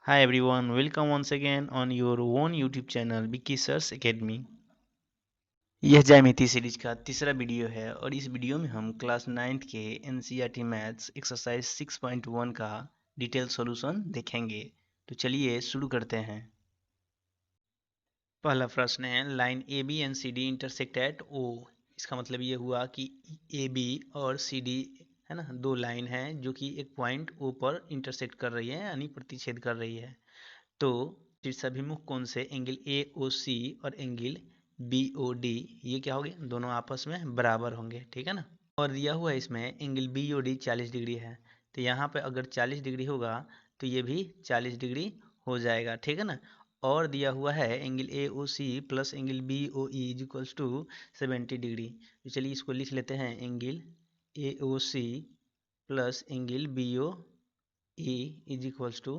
Hi everyone, welcome once again on your own YouTube channel Vicky Sirs Academy। यह ज्यामिति series का तीसरा video है और इस वीडियो में हम क्लास 9th के NCERT मैथ्स एक्सरसाइज 6.1 का डिटेल सॉल्यूशन देखेंगे। तो चलिए शुरू करते हैं। पहला प्रश्न है line AB and CD intersect at O। इसका मतलब ये हुआ कि AB और CD है ना, दो लाइन हैं जो कि एक पॉइंट O पर इंटरसेक्ट कर रही है यानी प्रतिच्छेद कर रही है। तो शीर्षाभिमुख कोण से एंगल AOC और एंगल BOD ये क्या होंगे, दोनों आपस में बराबर होंगे, ठीक है ना। और दिया हुआ है इसमें एंगल BOD 40 डिग्री है, तो यहाँ पे अगर 40 डिग्री होगा तो ये भी 40 डिग्री हो जाएगा, ठीक है ना। और दिया हुआ है angle AOC plus angle BOE is equals to 70 degree. तो चलिए इसको लिख लेते हैं, angle AOC plus angle BOE is equals to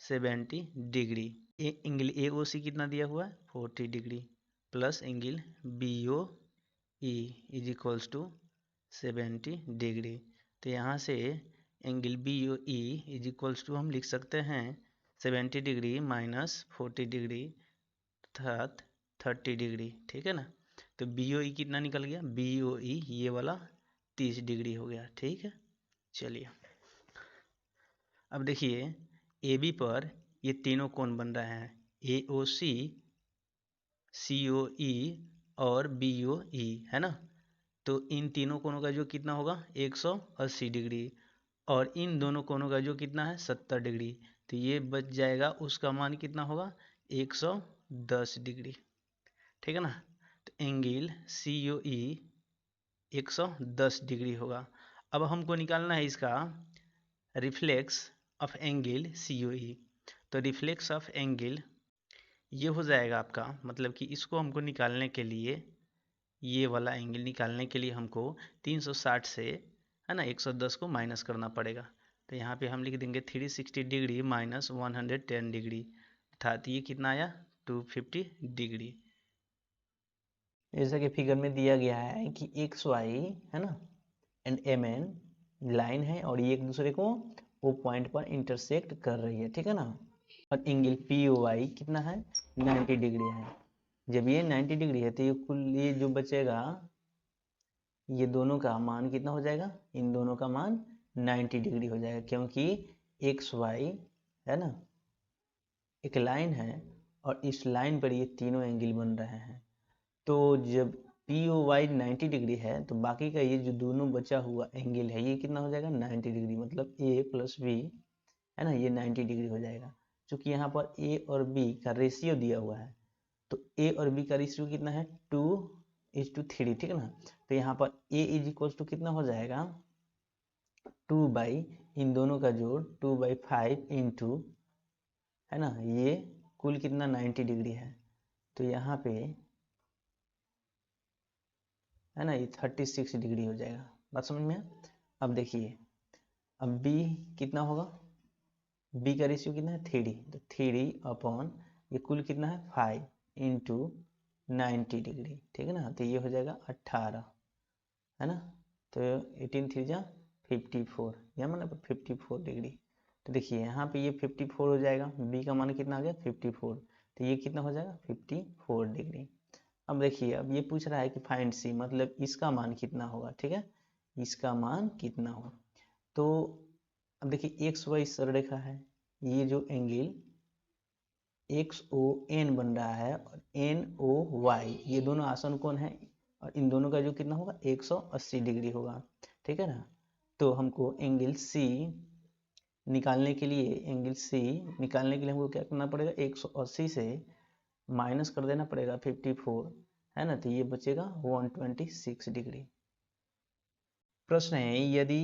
70 degree. Angle AOC कितना दिया हुआ है 40 degree plus angle BOE is equals to 70 degree. तो यहाँ से angle BOE is equals to हम लिख सकते हैं 70 डिग्री माइनस 40 डिग्री अर्थात 30 डिग्री, ठीक है ना। तो BOE कितना निकल गया, BOE ये वाला 30 डिग्री हो गया, ठीक है। चलिए अब देखिए AB पर ये तीनों कोण बन रहे हैं, AOC, COE और BOE, है ना। तो इन तीनों कोणों का जो कितना होगा 180 डिग्री और इन दोनों कोणों का जो कितना है 70 डिग्री। तो ये बच जाएगा, उसका मान कितना होगा 110 डिग्री, ठीक है ना। तो एंगल COE 110 डिग्री होगा। अब हमको निकालना है इसका रिफ्लेक्स ऑफ एंगल COE। तो रिफ्लेक्स ऑफ एंगल ये हो जाएगा आपका, मतलब कि इसको हमको निकालने के लिए, ये वाला एंगल निकालने के लिए हमको 360 से है ना 110 को माइनस करना पड़ेगा। तो यहाँ पे हम लिख देंगे 360 डिग्री माइनस 110 डिग्री, अर्थात ये कितना आया 250 डिग्री। जैसा कि फिगर में दिया गया है कि XY है ना एंड MN लाइन है और ये एक दूसरे को वो पॉइंट पर इंटरसेक्ट कर रही है, ठीक है ना। और एंगल POY कितना है 90 डिग्री है। जब ये 90 डिग्री है तो ये कुल ये जो बचेगा ये दोनों का मान कितना हो जाएगा, इन दोनों का मान 90 डिग्री हो जाएगा, क्योंकि XY है ना एक लाइन है और इस लाइन पर ये तीनों एंगल बन रहे हैं। तो जब POY 90 डिग्री है तो बाकी का ये जो दोनों बचा हुआ एंगल है ये कितना हो जाएगा 90 डिग्री, मतलब A प्लस B है ना ये 90 डिग्री हो जाएगा। क्योंकि यहाँ पर A और B का रेशियो दिया हुआ है, तो A और B का रेशियो कितना है 2:3, ठीक है ना। तो यहाँ पर A इज इक्वल टू कितना हो जाएगा 2 बाई इन दोनों का जोड़ 2/5 इंटू है ना ये कुल कितना 90 डिग्री है। तो यहाँ पे है ना ये 36 डिग्री हो जाएगा, बात समझ में। अब देखिए अब B कितना होगा, B का रेशियो कितना है 3, तो 3 अपॉन ये कुल कितना है 5 इंटू 90 डिग्री, ठीक है ना। तो ये हो जाएगा 18 है ना। तो 18 3 जा 54, यह मतलब 54 डिग्री। तो देखिए यहाँ पे ये 54 हो जाएगा, B का मान कितना आ गया 54, तो ये कितना हो जाएगा 54 डिग्री। अब देखिए अब ये पूछ रहा है कि फाइंड C, मतलब इसका मान कितना होगा, ठीक है, इसका मान कितना होगा। तो अब देखिए XY सरल रेखा है, ये जो एंगल XON बन रहा है और NOY ये दोनों आसन कोण है और इन दोनों का जो कितना होगा 180 डिग्री होगा, ठीक है ना। तो हमको एंगल C निकालने के लिए हमको क्या करना पड़ेगा 180 से माइनस कर देना पड़ेगा 54 है ना, तो ये बचेगा 126 डिग्री। प्रश्न है यदि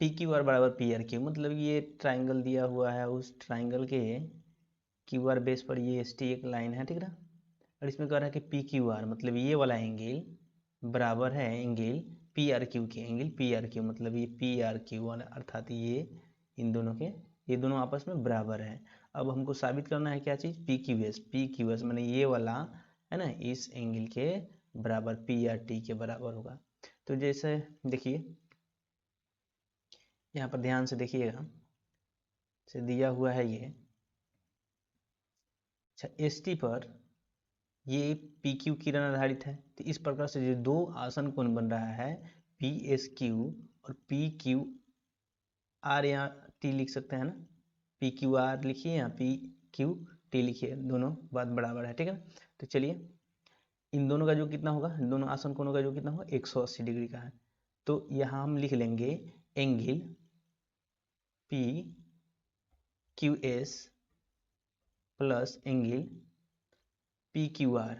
PQR बराबर PRQ, मतलब ये ट्राइंगल दिया हुआ है, उस ट्राइंगल के QR बेस पर ये ST एक लाइन है, ठीक है ना। और इसमें कह रहा है कि PQR मतलब ये वाला एंगल बराबर है एंगल PRQ के, एंगल PRQ मतलब ये PRQ वाला, अर्थात ये इन दोनों के ये दोनों आपस में बराबर है। अब हमको साबित करना है क्या चीज़ PQS मैंने ये वाला है ना इस एंगल के बराबर PRT के बराबर होगा। तो जैसे देखिए यहाँ पर ध्यान से देखिएगा, से दिया हुआ है ये अच्छा, ST पर ये PQ किरण आधारित है, तो इस प्रकार से जो दो आसन कोण बन रहा है PSQ और PQR, यहाँ T लिख सकते हैं ना, PQR लिखिए या PQT लिखिए, दोनों बात बराबर है, ठीक है। तो चलिए इन दोनों का जो कितना होगा, इन दोनों आसन कोणों का जो कितना होगा 180 डिग्री का है, तो यहाँ हम लिख लेंगे angle PQS plus angle PQR,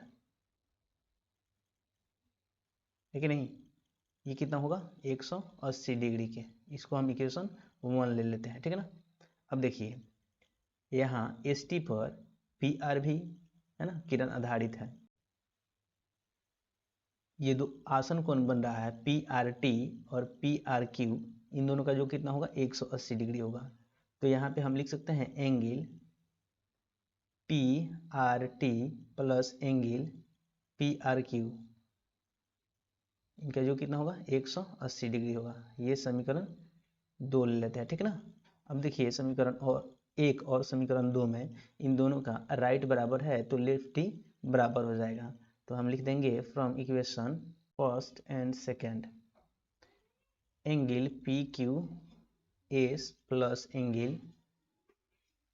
है कि नहीं। ये कितना होगा 180 डिग्री के, इसको हम इक्वेशन 1 ले लेते हैं, ठीक है ना। अब देखिए यहाँ ST पर PR भी है ना किरण आधारित है, ये दो आसन कोण बन रहा है PRT और PRQ, इन दोनों का जो कितना होगा 180 डिग्री होगा। तो यहाँ पे हम लिख सकते हैं angle PRT plus angle PRQ, इनका जो कितना होगा 180 डिग्री होगा। ये समीकरण 2 ले लेते हैं, ठीक है ना। अब देखिए समीकरण और 1 और समीकरण 2 में इन दोनों का राइट बराबर है तो लेफ्ट ही बराबर हो जाएगा। तो हम लिख देंगे from equation first and second, angle PQS plus angle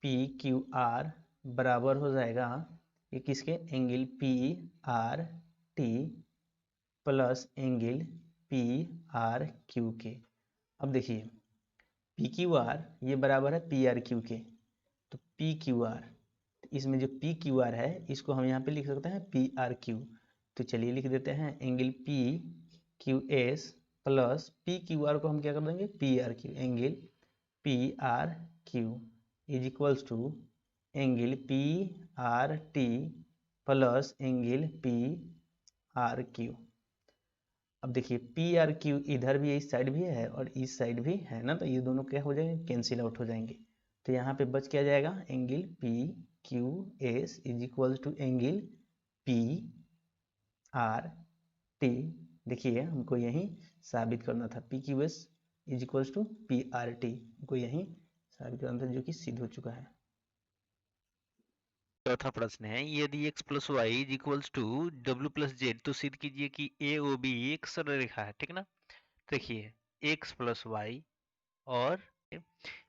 PQR बराबर हो जाएगा ये किसके, angle PRT plus angle PRQ के। अब देखिए PQR ये बराबर है PRQ के, तो PQR, इसमें जो PQR है इसको हम यहाँ पे लिख सकते हैं PRQ। तो चलिए लिख देते हैं एंगल PQS प्लस PQR को हम क्या कर देंगे PRQ, angle PRQ is equals to angle PRT plus angle PRQ। अब देखिए PRQ इधर भी, इस साइड भी है और इस साइड भी है ना, तो ये दोनों क्या हो जाएंगे, कैंसिल आउट हो जाएंगे। तो यहाँ पे बच क्या जाएगा, angle PQS is equal to angle PRT। देखिए हमको यही साबित करना था, PQS is equal to PRT, हमको यही साबित करना था, जो कि सिद्ध हो चुका है। चौथा प्रश्न है, यदि x plus Y is equals to W plus Z तो सिद्ध कीजिए कि AOB एक सरल रेखा है, ठीक ना। देखिए x प्लस वाई और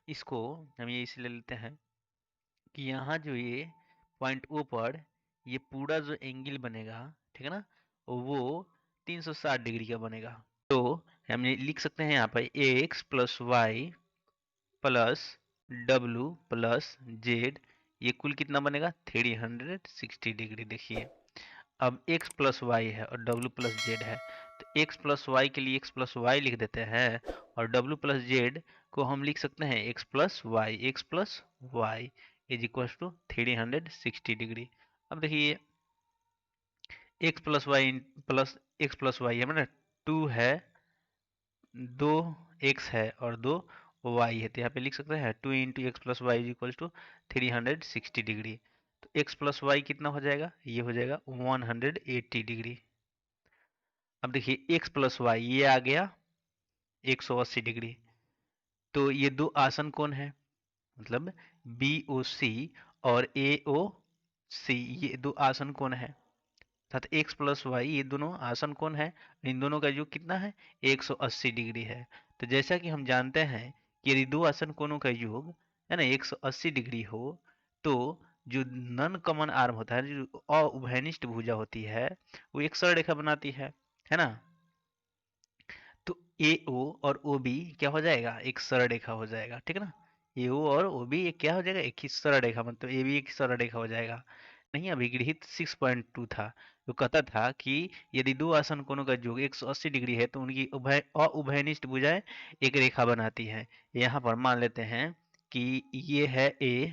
इसको हम ये इसलिए लेते हैं कि यहाँ जो ये पॉइंट O पर ये पूरा जो एंगल बनेगा, ठीक है ना, वो 360 डिग्री का बनेगा। तो हम ये लिख सकते हैं यहाँ पर x plus Y plus W plus Z, ये कुल कितना बनेगा 360 डिग्री। देखिए अब x प्लस वाई है और w प्लस जेड है, तो x प्लस वाई के लिए x प्लस वाई लिख देते हैं और w प्लस जेड को हम लिख सकते हैं x plus Y is equal to 360 degree. अब देखिए x प्लस वाई है मतलब 2 है, 2 x है और 2 y है, तो यहाँ पे लिख सकते हैं 2 into X plus Y is equal to 360 degree. तो x प्लस वाई कितना हो जाएगा, ये हो जाएगा 180 डिग्री। अब देखिए x प्लस वाई ये आ गया 180 डिग्री, तो ये दो आसन कोण है, मतलब BOC और AOC, ये दो आसन कोण है, अर्थात x प्लस वाई ये दोनों आसन कोण है, इन दोनों का योग कितना है 180 डिग्री है। तो जैसा कि हम जानते हैं कि यदि दो आसन कोणों का योग है ना 180 डिग्री हो, तो जो नन कॉमन आर्म होता है, जो अउभयनिष्ठ भुजा होती है, वो एक सरल रेखा बनाती है ना। तो AO और OB क्या हो जाएगा, एक सरल रेखा हो जाएगा, ठीक है ना। AO और OB एक क्या हो जाएगा, एक ही सरल रेखा, मतलब AB एक सरल रेखा हो जाएगा। नहीं, अभिगृहित 6.2 था, जो कहता था कि यदि दो आसन कोणों का योग 180 डिग्री है तो उनकी अउभयनिष्ठ भुजाएं एक रेखा बनाती है। यहाँ पर मान लेते हैं कि ये है A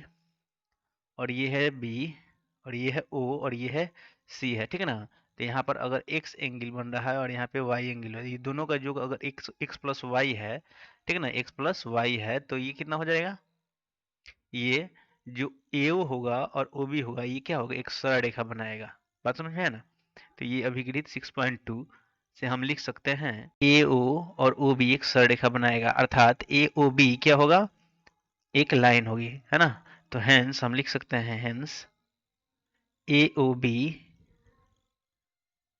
और ये है B और ये है O और ये है C है, ठीक है ना। तो यहाँ पर अगर x एंगल बन रहा है और यहाँ पे y एंगल है, ये दोनों का योग अगर x प्लस वाई है, ठीक है ना, x प्लस वाई है, तो ये कितना हो जाएगा, ये जो AO होगा और OB होगा ये क्या होगा, एक सरल रेखा बनाएगा। बात समझ में है ना। तो ये अभिगृहित 6.2 से हम लिख सकते हैं AO और OB एक सरल रेखा बनाएगा, अर्थात AOB क्या होगा, एक लाइन होगी, है ना। तो हेंस हम लिख सकते हैं, hence AOB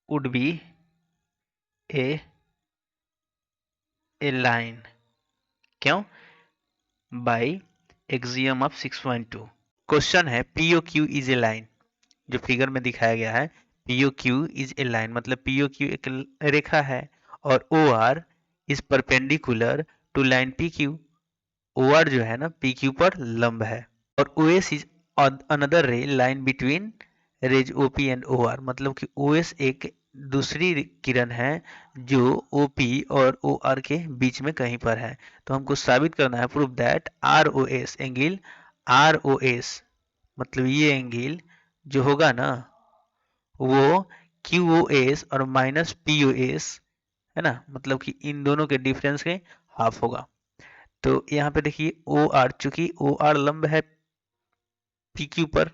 would be a line. क्यों? by axiom of 6.2. क्वेश्चन है POQ is a line. जो फिगर में दिखाया गया है POQ is a line, मतलब POQ एक रेखा है और OR is perpendicular to line PQ. OR जो है ना PQ पर लंब है और OS is another ray line between rays OP and OR, मतलब कि OS एक दूसरी किरण है जो OP और OR के बीच में कहीं पर है। तो हमको साबित करना है proof that ROS angle ROS मतलब ये एंगल जो होगा ना वो QOS और माइनस POS है ना, मतलब कि इन दोनों के डिफरेंस के हाफ होगा। तो यहाँ पे देखिए OR, चूंकि OR लंब है PQ पर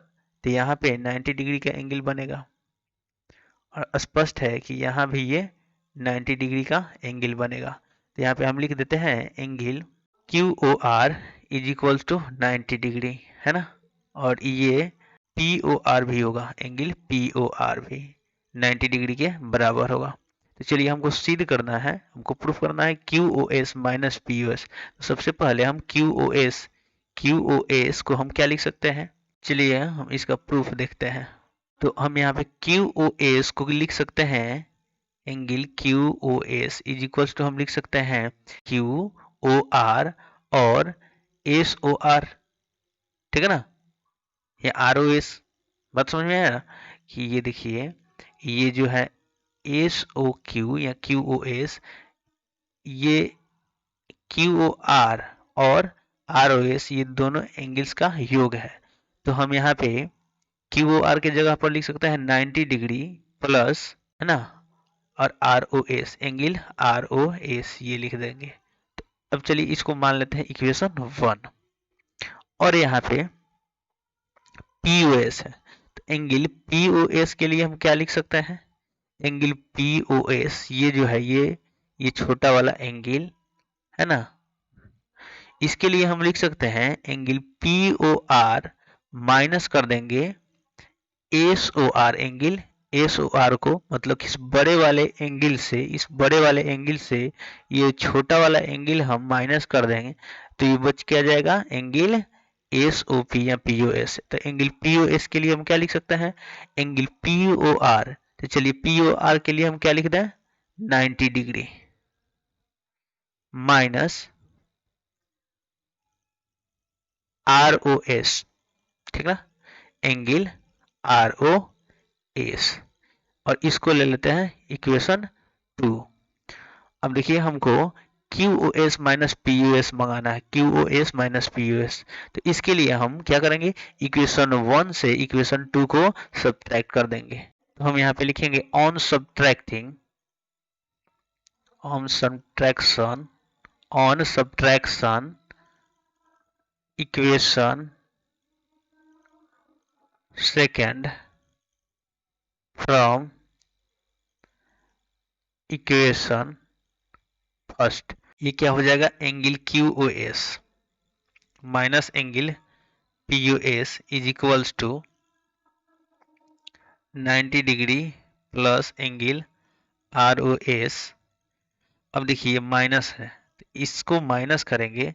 तो यहाँ पे 90 डिग्री का एंगल बनेगा और स्पष्ट है कि यहाँ भी ये 90 डिग्री का एंगल बनेगा। तो यहाँ पे हम लिख देते हैं angle QOR is equals to 90 degree है ना, और ये POR भी होगा, एंगल POR भी 90 डिग्री के बराबर होगा। तो चलिए हमको सिद्ध करना है, हमको प्रूफ करना है QOS माइनस POS। तो सबसे पहले हम QOS को हम क्या लिख सकते हैं, चलिए हम इसका प्रूफ देखते हैं। तो हम यहाँ पे QOS को लिख सकते हैं angle QOS is equals to हम लिख सकते हैं QOR और SOR, ठीक है ना, ये ROS। बात समझ में आया ना कि ये देखिए ये जो है SOQ या QOS, ये QOR और ROS ये दोनों एंगल्स का योग है। तो हम यहाँ पे QOR के जगह पर लिख सकते हैं 90 डिग्री प्लस है ना, और ROS एंगल ROS ये लिख देंगे। तो अब चलिए इसको मान लेते हैं इक्वेशन 1 और यहाँ पे POS है तो एंगल POS के लिए हम क्या लिख सकते हैं, एंगल POS ये जो है ये छोटा वाला एंगल है ना, इसके लिए हम लिख सकते हैं एंगल POR माइनस कर देंगे SOR एंगल, SOR को मतलब कि इस बड़े वाले एंगल से ये छोटा वाला एंगल हम माइनस कर देंगे तो ये बच क्या जाएगा एंगल SOP या POS। तो एंगल POS के लिए हम क्या लिख सकते हैं, एंगल POR, तो चलिए POR के लिए हम क्या लिख दें 90 डिग्री माइनस ROS, ठीक ना, एंगल ROS और इसको ले लेते हैं इक्वेशन 2। अब देखिए हमको QOS माइनस POS मंगाना है, QOS माइनस POS। तो इसके लिए हम क्या करेंगे, इक्वेशन 1 से इक्वेशन 2 को सब्ट्रैक्ट कर देंगे। तो हम यहाँ पे लिखेंगे on subtraction equation second from equation first, ये क्या हो जाएगा angle QOS minus angle POS is equals to 90 degree plus angle ROS। अब देखिए माइनस है तो इसको माइनस करेंगे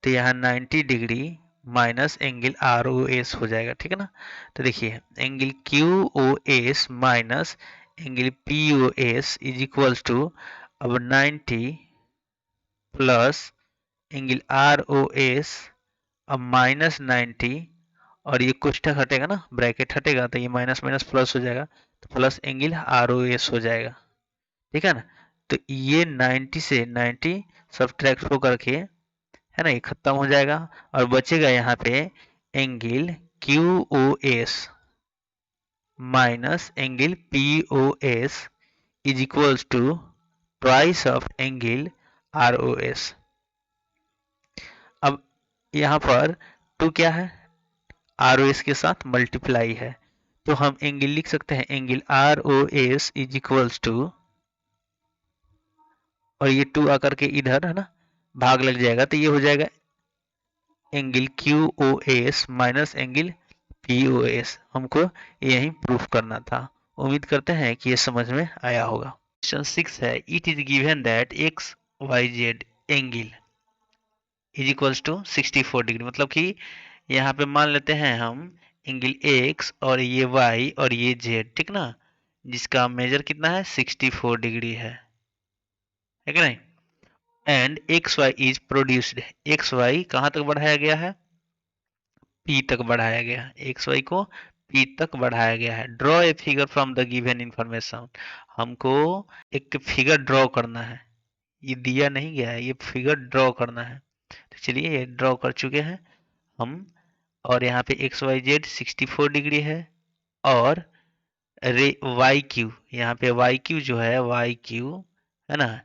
तो यहाँ 90 डिग्री माइनस एंगल ROS हो जाएगा, ठीक है ना। तो देखिए angle QOS minus angle POS is equals to अब 90 प्लस एंगल ROS अब माइनस 90 और ये कोष्ठक हटेगा ना, ब्रैकेट हटेगा तो ये माइनस माइनस प्लस हो जाएगा तो प्लस एंगल ROS हो जाएगा, ठीक है ना। तो ये 90 से 90 सब्ट्रैक्ट होकर के है ना ये खत्म हो जाएगा और बचेगा यहाँ पे angle QOS minus angle POS is equals to twice of angle ROS। अब यहाँ पर 2 क्या है, ROS के साथ मल्टीप्लाई है तो हम एंगल लिख सकते हैं angle ROS is equals to, और ये 2 आकर के इधर है ना भाग लग जाएगा तो ये हो जाएगा angle QOS minus angle POS हमको यही प्रूफ करना था। उम्मीद करते हैं कि ये समझ में आया होगा। क्वेश्चन 6 है, it is given that X Y Z angle is equals to 64 degree. मतलब कि यहाँ पे मान लेते हैं हम एंगल एक्स और ये वाई और ये जेड, ठीक ना, जिसका मेजर कितना है 64 डिग्री है कि नहीं। And X Y is produced, X Y कहाँ तक बढ़ाया गया है, P तक बढ़ाया गया है, एक्स वाई को P तक बढ़ाया गया है। Draw a figure from the given information, हमको एक फिगर ड्रॉ करना है, ये दिया नहीं गया है, ये फिगर ड्रॉ करना है। तो चलिए ये ड्रॉ कर चुके हैं हम। और यहाँ पे एक्स वाई जेड 64 डिग्री है और रे वाई क्यू, यहाँ पे वाई क्यू जो है, वाई क्यू है ना,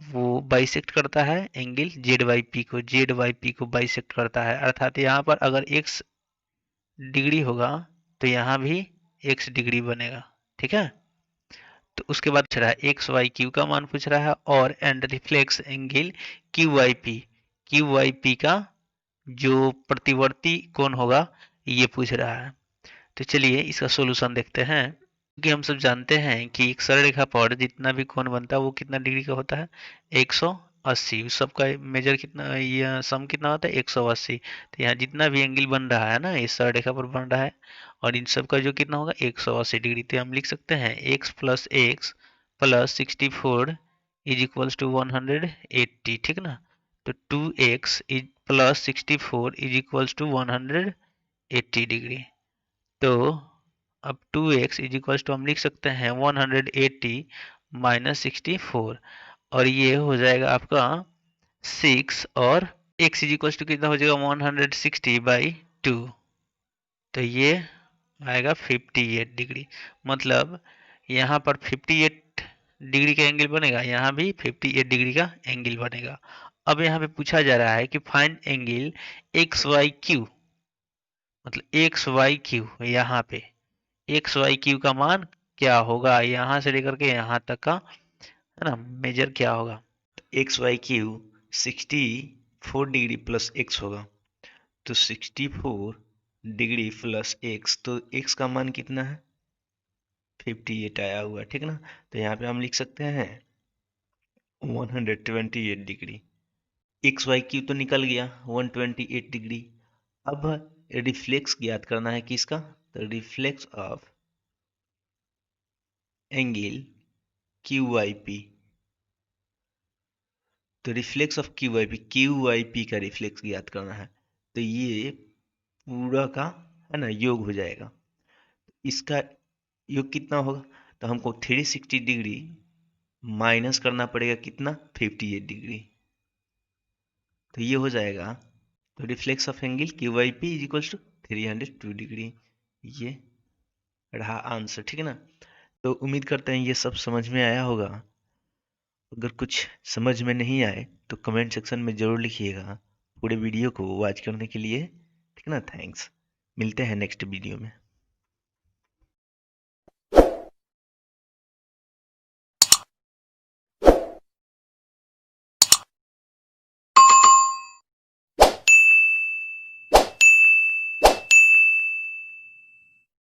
वो बाइसेक्ट करता है एंगल जेड वाई पी को, जेड वाई पी को बाइसेक्ट करता है। अर्थात यहाँ पर अगर एक्स डिग्री होगा तो यहाँ भी एक्स डिग्री बनेगा, ठीक है। तो उसके बाद पूछ रहा है एक्स वाई क्यू का मान पूछ रहा है और and reflex angle Q Y P, Q Y P का जो प्रतिवर्ती कोण होगा ये पूछ रहा है। तो चलिए इसका सोल्यूशन देखते हैं। क्योंकि हम सब जानते हैं कि एक सरल रेखा पर जितना भी कोण बनता है वो कितना डिग्री का होता है 180। सबका मेजर कितना, ये सम कितना होता है 180। तो यहाँ जितना भी एंगल बन रहा है ना इस सरल रेखा पर बन रहा है और इन सब का जो कितना होगा 180 डिग्री। तो हम लिख सकते हैं x plus 64 is equals to 180, ठीक ना। तो 2x is plus 64 is equals to 180 degree. तो अब 2x इज इक्वल्स टू हम लिख सकते हैं 180 माइनस 64 और ये हो जाएगा आपका 6 और x इज इक्वल्स टू कितना हो जाएगा 160 बाई 2। तो ये आएगा 58 डिग्री। मतलब यहाँ पर 58 डिग्री का एंगल बनेगा, यहाँ भी 58 डिग्री का एंगल बनेगा। अब यहाँ पे पूछा जा रहा है कि find angle X Y Q, मतलब एक्स वाई क्यू, यहाँ पे एक्स वाई क्यू का मान क्या होगा, यहाँ से लेकर के यहाँ तक का है ना मेजर क्या होगा। X Y Q 64 degree plus X होगा, तो 64 डिग्री प्लस एक्स, तो एक्स का मान कितना है 58 आया हुआ, ठीक ना। तो यहाँ पे हम लिख सकते हैं 128 डिग्री। एक्स वाई क्यू तो निकल गया 128 डिग्री। अब रिफ्लेक्स ज्ञात करना है किसका, तो reflex of angle Q Y P. तो reflex of Q Y P का रिफ्लेक्स ज्ञात करना है। तो ये पूरा का है ना योग हो जाएगा। इसका योग कितना होगा, तो हमको 360 डिग्री माइनस करना पड़ेगा कितना 58 डिग्री। तो ये हो जाएगा, तो reflex of angle Q Y P is equals to 302 degree. ये रहा आंसर, ठीक है ना। तो उम्मीद करते हैं ये सब समझ में आया होगा। अगर कुछ समझ में नहीं आए तो कमेंट सेक्शन में ज़रूर लिखिएगा। पूरे वीडियो को वॉच करने के लिए, ठीक है ना। थैंक्स, मिलते हैं नेक्स्ट वीडियो में।